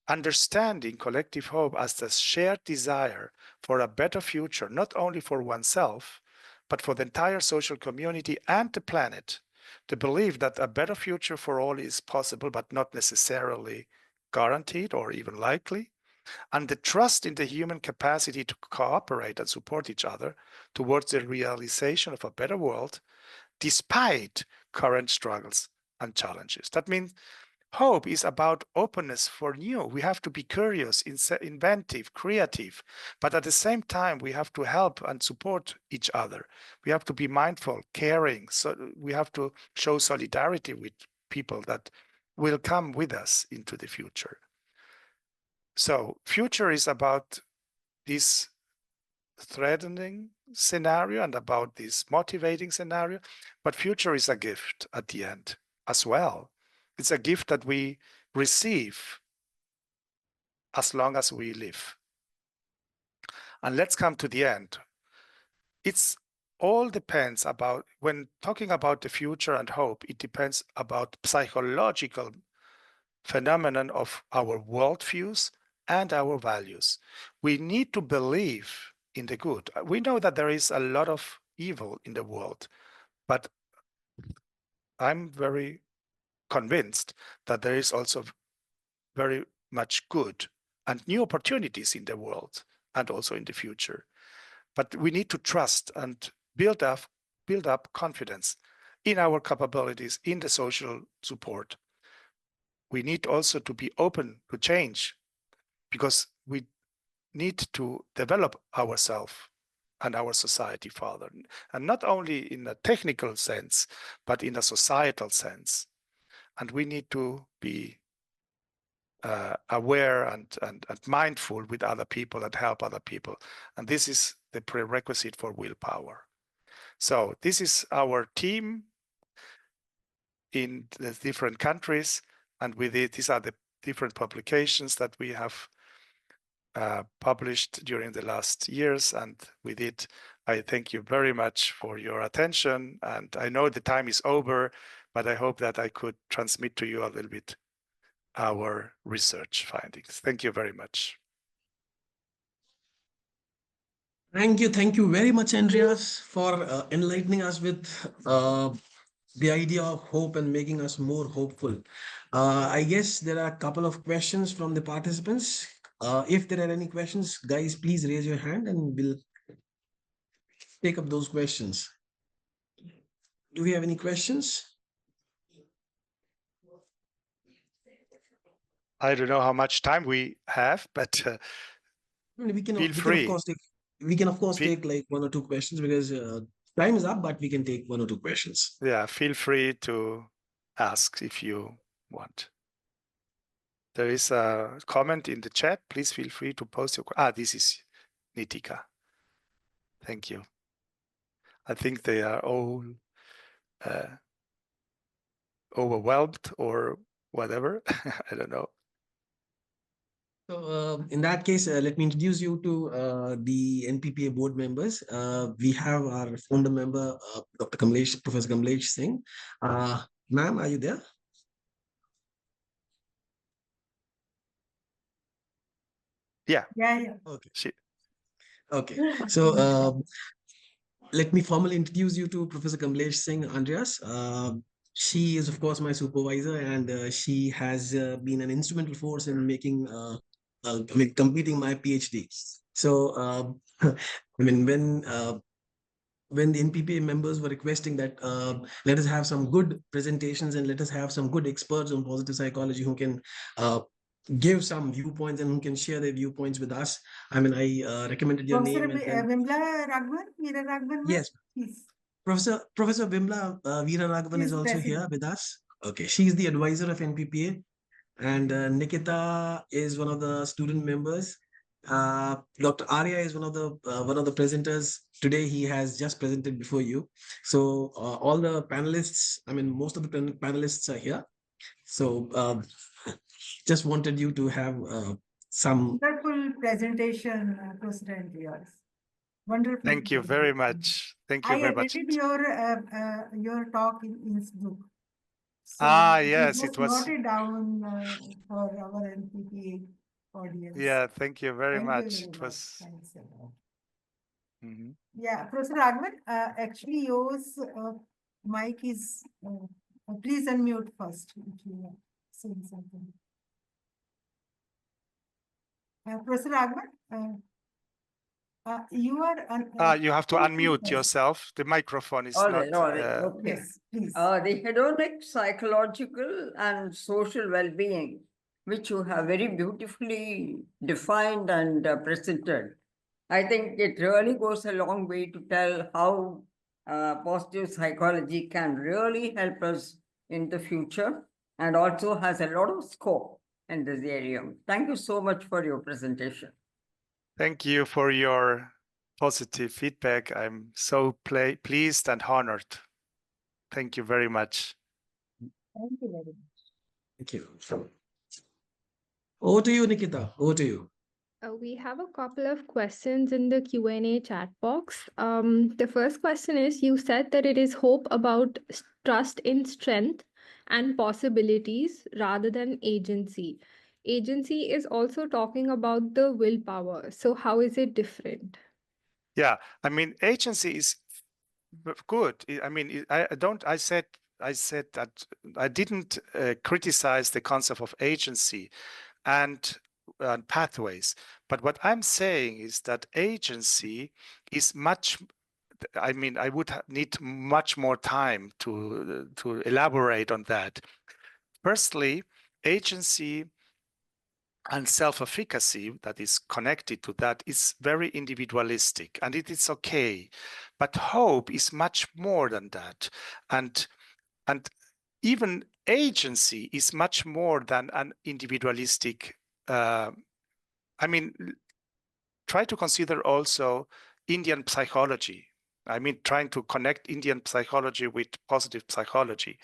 Speaker 3: understanding collective hope as the shared desire for a better future, not only for oneself, but for the entire social community and the planet. The belief that a better future for all is possible, but not necessarily guaranteed or even likely. And the trust in the human capacity to cooperate and support each other towards the realization of a better world, despite current struggles and challenges. That means hope is about openness for new. We have to be curious, inventive, creative, but at the same time, we have to help and support each other. We have to be mindful, caring. So we have to show solidarity with people that will come with us into the future. So future is about this threatening scenario and about this motivating scenario, but future is a gift at the end as well. It's a gift that we receive as long as we live. And let's come to the end. It's all depends about, when talking about the future and hope, it depends about psychological phenomenon of our worldviews and our values. We need to believe in the good. We know that there is a lot of evil in the world, but I'm very convinced that there is also very much good and new opportunities in the world and also in the future. But we need to trust and build up confidence in our capabilities, in the social support. We need also to be open to change, because we need to develop ourselves and our society further, and not only in a technical sense, but in a societal sense. And we need to be aware and mindful with other people and help other people. And this is the prerequisite for willpower. So this is our team in the different countries, and with it, these are the different publications that we have published during the last years. And with it, I thank you very much for your attention. And I know the time is over, but I hope that I could transmit to you a little bit our research findings. Thank you very much.
Speaker 2: Thank you very much, Andreas, for enlightening us with the idea of hope and making us more hopeful. I guess there are a couple of questions from the participants. If there are any questions, guys, please raise your hand and we'll take up those questions. Do we have any questions?
Speaker 3: I don't know how much time we have, but
Speaker 2: we can
Speaker 3: feel free.
Speaker 2: We can of course take like 1 or 2 questions, because time is up, but we can take 1 or 2 questions.
Speaker 3: Yeah, feel free to ask if you want. There is a comment in the chat. Please feel free to post your question. This is Nitika. Thank you. I think they are all overwhelmed or whatever. I don't know.
Speaker 2: So in that case, let me introduce you to the NPPA board members. We have our founder member, Dr. Kamlesh, Professor Kamlesh Singh. Ma'am, are you there?
Speaker 3: Yeah.
Speaker 2: Okay. Okay. So let me formally introduce you to Professor Kamlesh Singh, Andreas. She is, of course, my supervisor, and she has been an instrumental force in making, completing my PhD. So, I mean, when the NPPA members were requesting that let us have some good presentations and let us have some good experts on positive psychology who can give some viewpoints and who can share their viewpoints with us. I mean, I recommended your name. And then, yes, Professor Vimla Veera Raghavan is also here with us. Okay, she's the advisor of NPPA, and Nikita is one of the student members. Dr. Arya is one of the presenters today. He has just presented before you. So all the panelists, I mean, most of the panelists are here. So just wanted you to have some
Speaker 4: wonderful presentation, Professor Andreas. Wonderful.
Speaker 3: Thank you very much. Thank you very much.
Speaker 4: I read your talk in his book. So
Speaker 3: yes, it was
Speaker 4: noted down for our NPPA audience.
Speaker 3: Yeah, thank you very much. It was.
Speaker 4: Thanks a lot.
Speaker 3: Mm-hmm.
Speaker 4: Yeah, Professor Raghavan, actually yours mic is, please unmute first if you are saying something. Professor Raghavan, you are.
Speaker 3: You have to unmute yourself. The microphone is
Speaker 5: all
Speaker 3: not.
Speaker 5: right, all right. Okay.
Speaker 4: Yes, please.
Speaker 5: The hedonic, psychological, and social well-being, which you have very beautifully defined and presented. I think it really goes a long way to tell how positive psychology can really help us in the future, and also has a lot of scope in this area. Thank you so much for your presentation.
Speaker 3: Thank you for your positive feedback. I'm so pleased and honored. Thank you very much.
Speaker 4: Thank you very much.
Speaker 2: Thank you. Over to you, Nikita. Over to you.
Speaker 6: We have a couple of questions in the Q&A chat box. The first question is, you said that it is hope about trust in strength and possibilities rather than agency. Agency is also talking about the willpower. So how is it different?
Speaker 3: Yeah, I mean, agency is good. I mean, I said that I didn't criticize the concept of agency and pathways. But what I'm saying is that agency is much, I mean, I would need much more time to elaborate on that. Firstly, agency and self-efficacy that is connected to that is very individualistic, and it is okay. But hope is much more than that. And even agency is much more than an individualistic. I mean, try to consider also Indian psychology. I mean, trying to connect Indian psychology with positive psychology.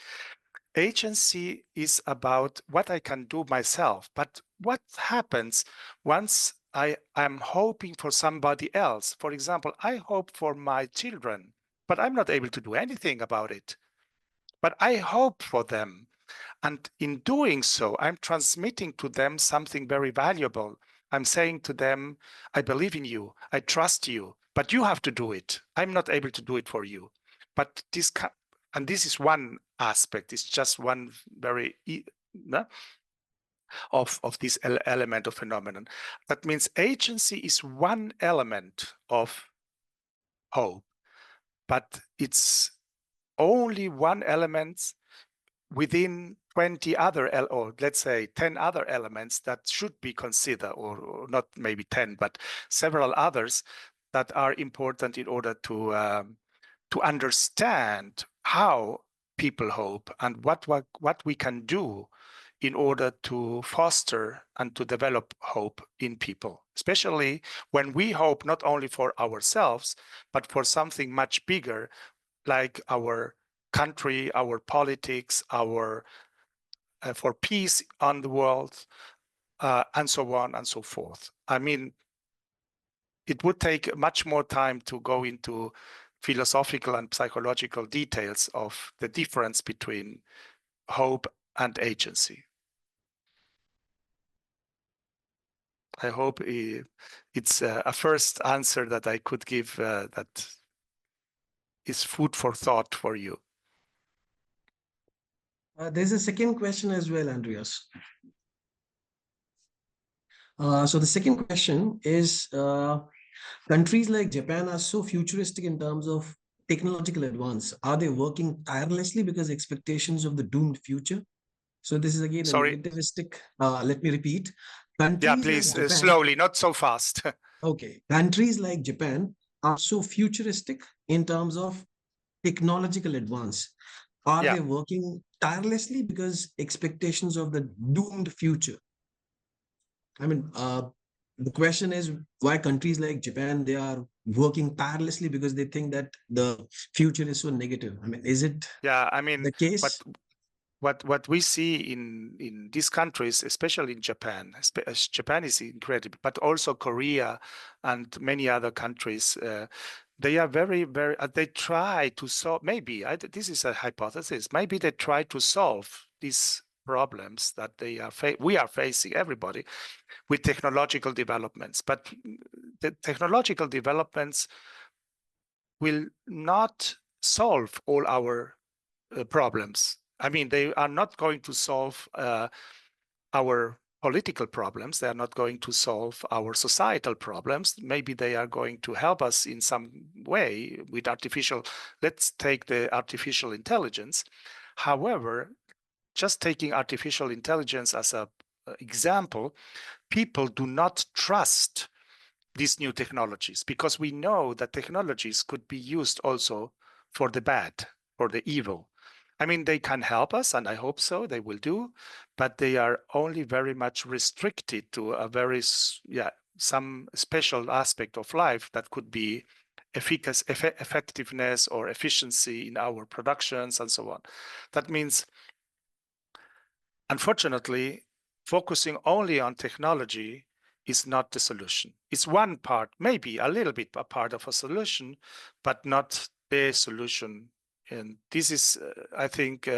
Speaker 3: Agency is about what I can do myself, but what happens once I am hoping for somebody else? For example, I hope for my children, but I'm not able to do anything about it. But I hope for them. And in doing so, I'm transmitting to them something very valuable. I'm saying to them, I believe in you, I trust you, but you have to do it. I'm not able to do it for you. But this, and this is one aspect, it's just one very of this element of phenomenon. That means agency is one element of hope, but it's only one element within 20 other, or let's say 10 other elements that should be considered, or not maybe 10, but several others that are important in order to understand how people hope and what we can do in order to foster and to develop hope in people, especially when we hope not only for ourselves, but for something much bigger, like our country, our politics, our for peace on the world, and so on and so forth. I mean, it would take much more time to go into philosophical and psychological details of the difference between hope and agency. I hope it's a first answer that I could give that is food for thought for you.
Speaker 2: There's a second question as well, Andreas. So the second question is, countries like Japan are so futuristic in terms of technological advance. Are they working tirelessly because expectations of the doomed future? So this is again a negativistic. Let me repeat.
Speaker 3: Yeah, please,
Speaker 2: like Japan,
Speaker 3: slowly, not so fast.
Speaker 2: Okay. Countries like Japan are so futuristic in terms of technological advance. Are they working tirelessly because expectations of the doomed future? I mean, the question is why countries like Japan, they are working tirelessly because they think that the future is so negative. I mean, is it the case?
Speaker 3: What we see in these countries, especially in Japan, Japan is incredible, but also Korea and many other countries, they are very, they try to solve, maybe, this is a hypothesis, maybe they try to solve these problems that we are facing, everybody, with technological developments. But the technological developments will not solve all our problems. I mean, they are not going to solve our political problems. They are not going to solve our societal problems. Maybe they are going to help us in some way with let's take the artificial intelligence. However, just taking artificial intelligence as an example, people do not trust these new technologies because we know that technologies could be used also for the bad, for the evil. I mean, they can help us, and I hope so, they will do, but they are only very much restricted to a some special aspect of life that could be effectiveness or efficiency in our productions and so on. That means, unfortunately, focusing only on technology is not the solution. It's one part, maybe a little bit a part of a solution, but not the solution. And this is, I think,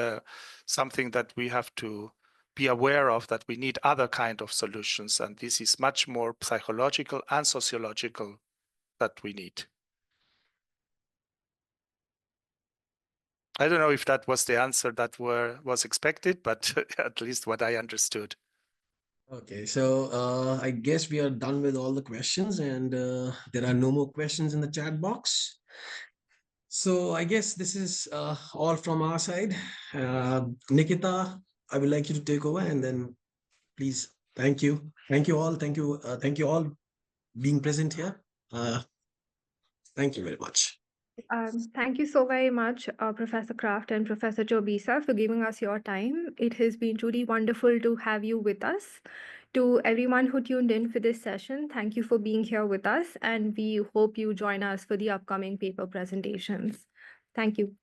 Speaker 3: something that we have to be aware of, that we need other kind of solutions. And this is much more psychological and sociological that we need. I don't know if that was the answer that was expected, but at least what I understood.
Speaker 2: Okay, so I guess we are done with all the questions, and there are no more questions in the chat box. So I guess this is all from our side. Nikita, I would like you to take over, and then please, thank you. Thank you all. Thank you all being present here. Thank you very much.
Speaker 6: Thank you so very much, Professor Krafft and Professor Jobisa, for giving us your time. It has been truly wonderful to have you with us. To everyone who tuned in for this session, thank you for being here with us, and we hope you join us for the upcoming paper presentations. Thank you.